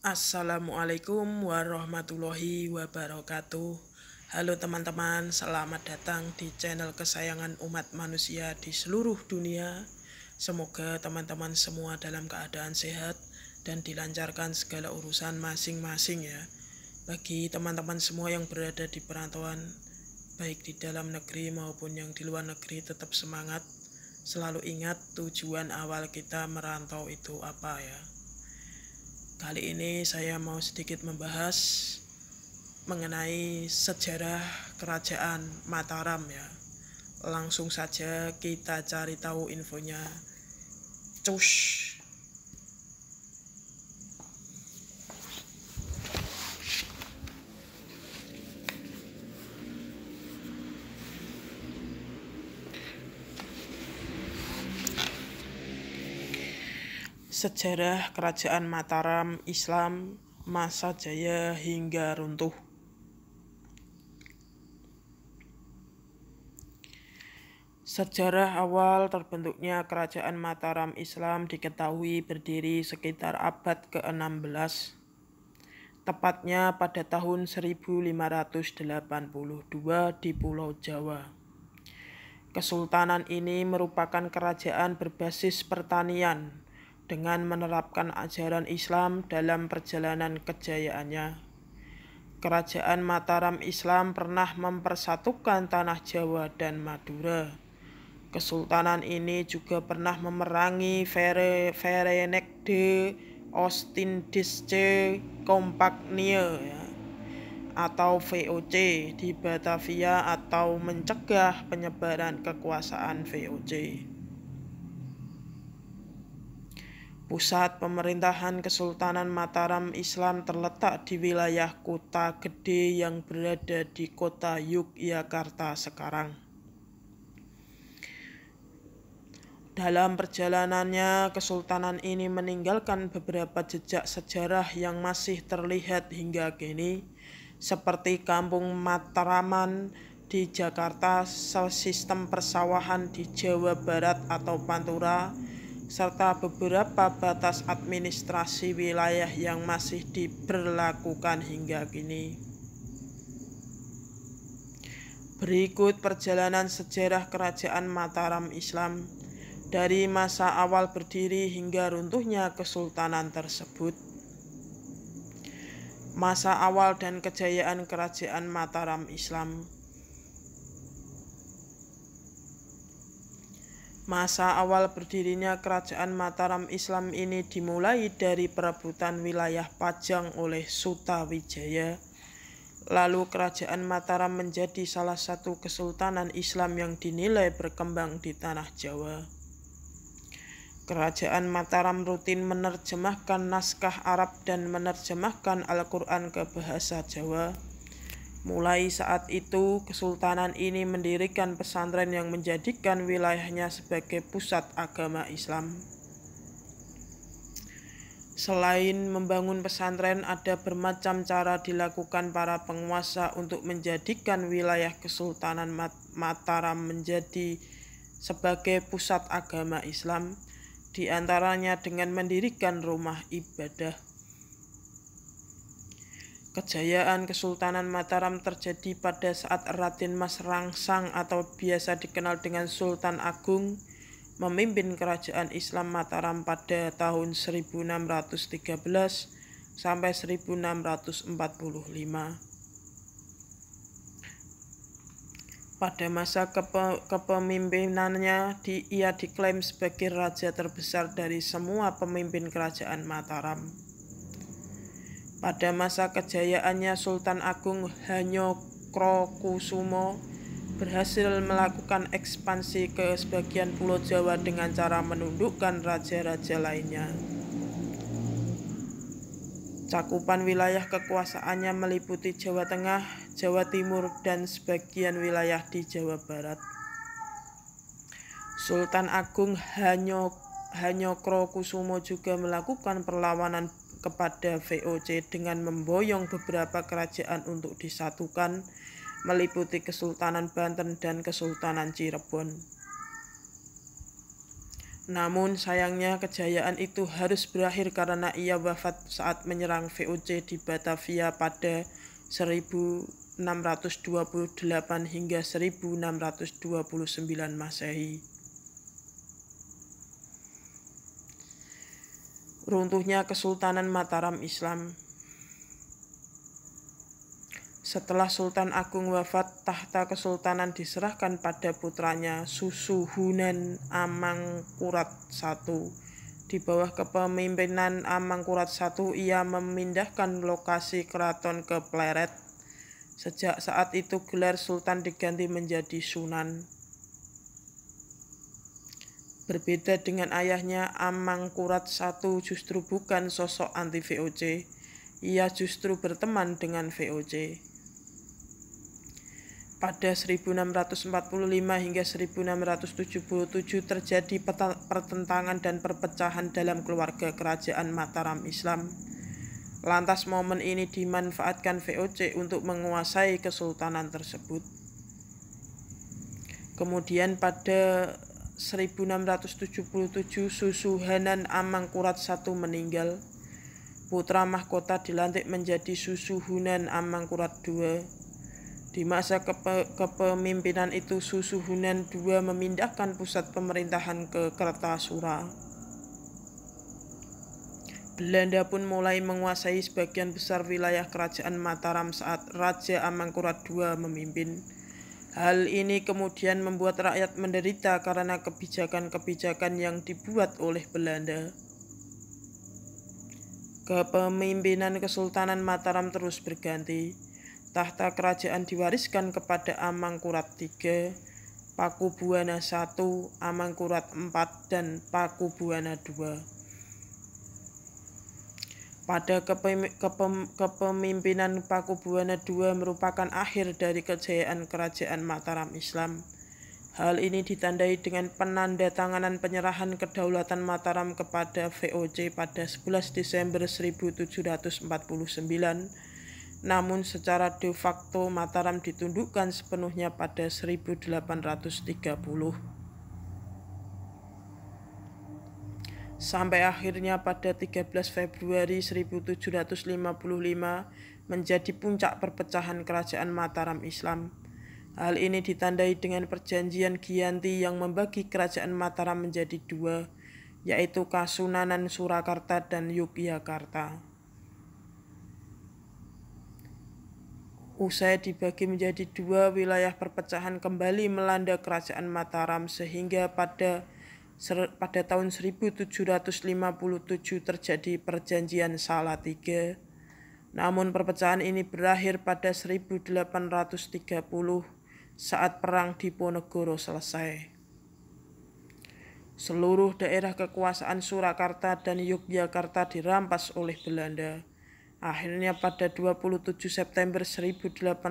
Assalamualaikum warahmatullahi wabarakatuh. Halo teman-teman, selamat datang di channel kesayangan umat manusia di seluruh dunia. Semoga teman-teman semua dalam keadaan sehat dan dilancarkan segala urusan masing-masing ya. Bagi teman-teman semua yang berada di perantauan, baik di dalam negeri maupun yang di luar negeri, tetap semangat. Selalu ingat tujuan awal kita merantau itu apa ya. Kali ini saya mau sedikit membahas mengenai sejarah kerajaan Mataram ya. Langsung saja kita cari tahu infonya. Cus. Sejarah kerajaan Mataram Islam masa jaya hingga runtuh. Sejarah awal terbentuknya kerajaan Mataram Islam diketahui berdiri sekitar abad ke-16, tepatnya pada tahun 1582 di Pulau Jawa. Kesultanan ini merupakan kerajaan berbasis pertanian dengan menerapkan ajaran Islam dalam perjalanan kejayaannya. Kerajaan Mataram Islam pernah mempersatukan tanah Jawa dan Madura. Kesultanan ini juga pernah memerangi Verenigde Oostindische Compagnie atau VOC di Batavia atau mencegah penyebaran kekuasaan VOC. Pusat pemerintahan Kesultanan Mataram Islam terletak di wilayah Kota Gede yang berada di kota Yogyakarta sekarang. Dalam perjalanannya, kesultanan ini meninggalkan beberapa jejak sejarah yang masih terlihat hingga kini, seperti Kampung Matraman di Jakarta, sistem persawahan di Jawa Barat atau Pantura, serta beberapa batas administrasi wilayah yang masih diberlakukan hingga kini. Berikut perjalanan sejarah kerajaan Mataram Islam dari masa awal berdiri hingga runtuhnya kesultanan tersebut. Masa awal dan kejayaan kerajaan Mataram Islam. Masa awal berdirinya kerajaan Mataram Islam ini dimulai dari perebutan wilayah Pajang oleh Sutawijaya. Lalu kerajaan Mataram menjadi salah satu kesultanan Islam yang dinilai berkembang di tanah Jawa. Kerajaan Mataram rutin menerjemahkan naskah Arab dan menerjemahkan Al-Quran ke bahasa Jawa. Mulai saat itu, kesultanan ini mendirikan pesantren yang menjadikan wilayahnya sebagai pusat agama Islam. Selain membangun pesantren, ada bermacam cara dilakukan para penguasa untuk menjadikan wilayah Kesultanan Mataram menjadi sebagai pusat agama Islam, di antaranya dengan mendirikan rumah ibadah. Kejayaan Kesultanan Mataram terjadi pada saat Raden Mas Rangsang atau biasa dikenal dengan Sultan Agung memimpin kerajaan Islam Mataram pada tahun 1613 sampai 1645. Pada masa kepemimpinannya, ia diklaim sebagai raja terbesar dari semua pemimpin kerajaan Mataram. Pada masa kejayaannya, Sultan Agung Hanyokrokusumo berhasil melakukan ekspansi ke sebagian Pulau Jawa dengan cara menundukkan raja-raja lainnya. Cakupan wilayah kekuasaannya meliputi Jawa Tengah, Jawa Timur, dan sebagian wilayah di Jawa Barat. Sultan Agung Hanyokrokusumo juga melakukan perlawanan kepada VOC dengan memboyong beberapa kerajaan untuk disatukan, meliputi Kesultanan Banten dan Kesultanan Cirebon. Namun sayangnya kejayaan itu harus berakhir karena ia wafat saat menyerang VOC di Batavia pada 1628 hingga 1629 Masehi. Runtuhnya Kesultanan Mataram Islam. Setelah Sultan Agung wafat, tahta kesultanan diserahkan pada putranya Susuhunan Amangkurat I. Di bawah kepemimpinan Amangkurat I, ia memindahkan lokasi keraton ke Pleret. Sejak saat itu gelar sultan diganti menjadi Sunan. Berbeda dengan ayahnya, Amangkurat I justru bukan sosok anti VOC. Ia justru berteman dengan VOC. Pada 1645 hingga 1677 terjadi pertentangan dan perpecahan dalam keluarga kerajaan Mataram Islam. Lantas momen ini dimanfaatkan VOC untuk menguasai kesultanan tersebut. Kemudian pada 1677 Susuhunan Amangkurat I meninggal. Putra mahkota dilantik menjadi Susuhunan Amangkurat II. Di masa kepemimpinan itu Susuhunan II memindahkan pusat pemerintahan ke Kertasura. Belanda pun mulai menguasai sebagian besar wilayah kerajaan Mataram saat Raja Amangkurat II memimpin. Hal ini kemudian membuat rakyat menderita karena kebijakan-kebijakan yang dibuat oleh Belanda. Kepemimpinan Kesultanan Mataram terus berganti. Tahta kerajaan diwariskan kepada Amangkurat III, Pakubuwana I, Amangkurat IV, dan Pakubuwana II. Pada kepemimpinan Pakubuwana II merupakan akhir dari kejayaan kerajaan Mataram Islam. Hal ini ditandai dengan penandatanganan penyerahan kedaulatan Mataram kepada VOC pada 11 Desember 1749. Namun secara de facto Mataram ditundukkan sepenuhnya pada 1830. Sampai akhirnya pada 13 Februari 1755 menjadi puncak perpecahan kerajaan Mataram Islam. Hal ini ditandai dengan perjanjian Giyanti yang membagi kerajaan Mataram menjadi dua, yaitu Kasunanan Surakarta dan Yogyakarta. Usai dibagi menjadi dua, wilayah perpecahan kembali melanda kerajaan Mataram sehingga pada tahun 1757 terjadi perjanjian Salatiga. Namun perpecahan ini berakhir pada 1830 saat Perang Diponegoro selesai. Seluruh daerah kekuasaan Surakarta dan Yogyakarta dirampas oleh Belanda. Akhirnya pada 27 September 1830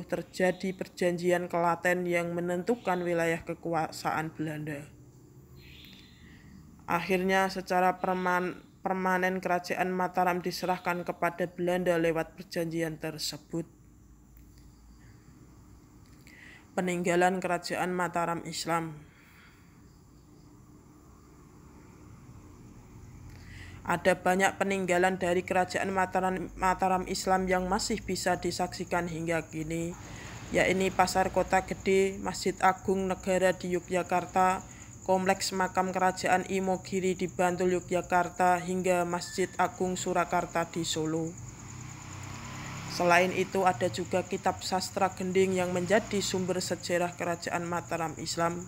terjadi perjanjian Klaten yang menentukan wilayah kekuasaan Belanda. Akhirnya secara permanen kerajaan Mataram diserahkan kepada Belanda lewat perjanjian tersebut. Peninggalan kerajaan Mataram Islam. Ada banyak peninggalan dari kerajaan Mataram Islam yang masih bisa disaksikan hingga kini, yakni Pasar Kota Gede, Masjid Agung Negara di Yogyakarta, Kompleks Makam Kerajaan Imogiri di Bantul Yogyakarta, hingga Masjid Agung Surakarta di Solo. Selain itu ada juga kitab sastra Gending yang menjadi sumber sejarah kerajaan Mataram Islam.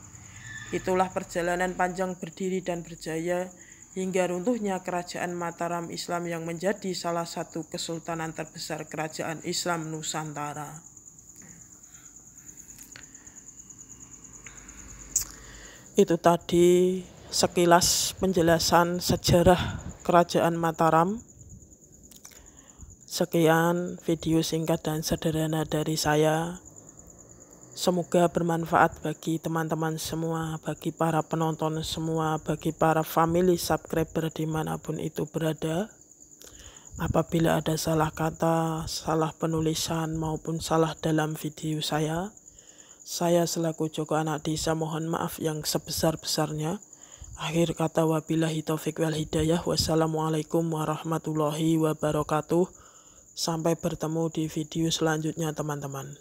Itulah perjalanan panjang berdiri dan berjaya hingga runtuhnya kerajaan Mataram Islam yang menjadi salah satu kesultanan terbesar kerajaan Islam Nusantara. Itu tadi sekilas penjelasan sejarah kerajaan Mataram. Sekian video singkat dan sederhana dari saya. Semoga bermanfaat bagi teman-teman semua, bagi para penonton semua, bagi para family subscriber dimanapun itu berada. Apabila ada salah kata, salah penulisan maupun salah dalam video saya selaku Joko Anak Desa mohon maaf yang sebesar-besarnya. Akhir kata wabillahi taufik wal hidayah. Wassalamualaikum warahmatullahi wabarakatuh. Sampai bertemu di video selanjutnya teman-teman.